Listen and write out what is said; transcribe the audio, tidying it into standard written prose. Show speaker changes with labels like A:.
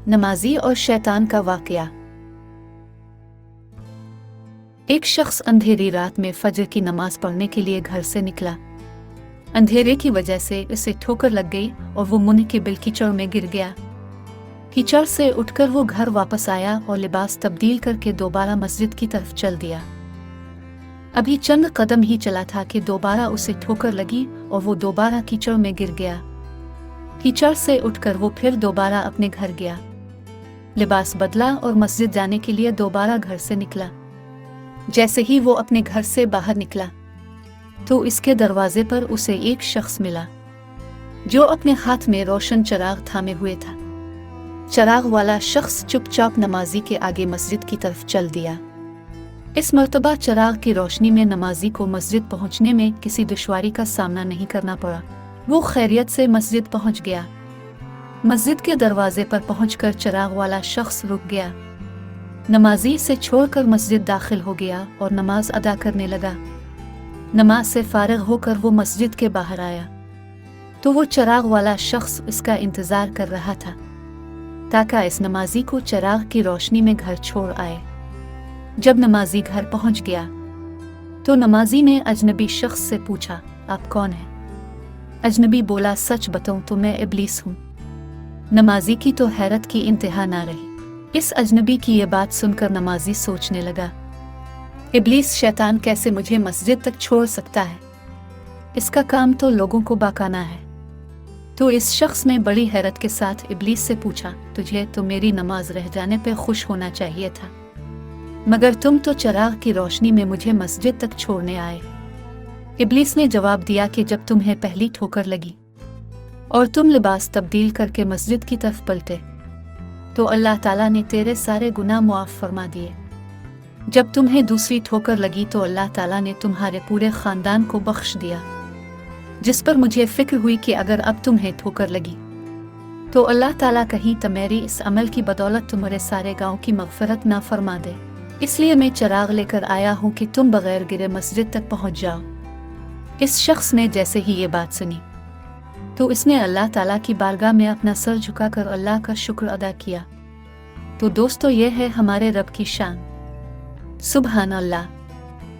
A: नमाजी और शैतान का वाकया। एक शख्स अंधेरी रात में फजर की नमाज पढ़ने के लिए घर से निकला। अंधेरे की वजह से उसे ठोकर लग गई और वो मुंह के बिल कीचड़ में गिर गया। कीचड़ से उठकर वो घर वापस आया और लिबास तब्दील करके दोबारा मस्जिद की तरफ चल दिया। अभी चंद कदम ही चला था कि दोबारा उसे ठोकर लगी और वो दोबारा कीचड़ में गिर गया। कीचड़ से उठकर वो फिर दोबारा अपने घर गया, लिबास बदला और मस्जिद जाने के लिए दोबारा घर से निकला। जैसे ही वो अपने घर से बाहर निकला तो इसके दरवाजे पर उसे एक शख्स मिला जो अपने हाथ में रोशन चिराग थामे हुए था। चिराग वाला शख्स चुपचाप नमाजी के आगे मस्जिद की तरफ चल दिया। इस मर्तबा चिराग की रोशनी में नमाजी को मस्जिद पहुंचने में किसी दुश्वारी का सामना नहीं करना पड़ा। वो खैरियत से मस्जिद पहुंच गया। मस्जिद के दरवाजे पर पहुंचकर चिराग वाला शख्स रुक गया। नमाजी से छोड़कर मस्जिद दाखिल हो गया और नमाज अदा करने लगा। नमाज से फारिग होकर वो मस्जिद के बाहर आया तो वो चिराग वाला शख्स इसका इंतजार कर रहा था ताकि इस नमाजी को चिराग की रोशनी में घर छोड़ आए। जब नमाजी घर पहुंच गया तो नमाजी ने अजनबी शख्स से पूछा, आप कौन हैं? अजनबी बोला, सच बताऊं तो मैं इब्लीस हूँ। नमाजी की तो हैरत की इंतहा ना रही। इस अजनबी की ये बात सुनकर नमाजी सोचने लगा, इब्लीस शैतान कैसे मुझे मस्जिद तक छोड़ सकता है? इसका काम तो लोगों को बहकाना है। तो इस शख्स ने बड़ी हैरत के साथ इब्लीस से पूछा, तुझे तो मेरी नमाज रह जाने पे खुश होना चाहिए था, मगर तुम तो चिराग की रोशनी में मुझे मस्जिद तक छोड़ने आए। इब्लीस ने जवाब दिया कि जब तुम्हें पहली ठोकर लगी और तुम लिबास तब्दील करके मस्जिद की तरफ पलटे तो अल्लाह ताला ने तेरे सारे गुनाह मुआफ फरमा दिए। जब तुम्हें दूसरी ठोकर लगी तो अल्लाह ताला ने तुम्हारे पूरे खानदान को बख्श दिया, जिस पर मुझे फिक्र हुई कि अगर अब तुम्हें ठोकर लगी तो अल्लाह ताला कहीं तुम्हारी इस अमल की बदौलत तुम्हारे सारे गांव की मगफरत ना फरमा दे। इसलिए मैं चिराग लेकर आया हूँ कि तुम बगैर गिरे मस्जिद तक पहुँच जाओ। इस शख्स ने जैसे ही ये बात सुनी तो इसने अल्लाह ताला की बारगाह में अपना सर झुकाकर अल्लाह का शुक्र अदा किया। तो दोस्तों, ये है हमारे रब की शान। सुभान अल्लाह।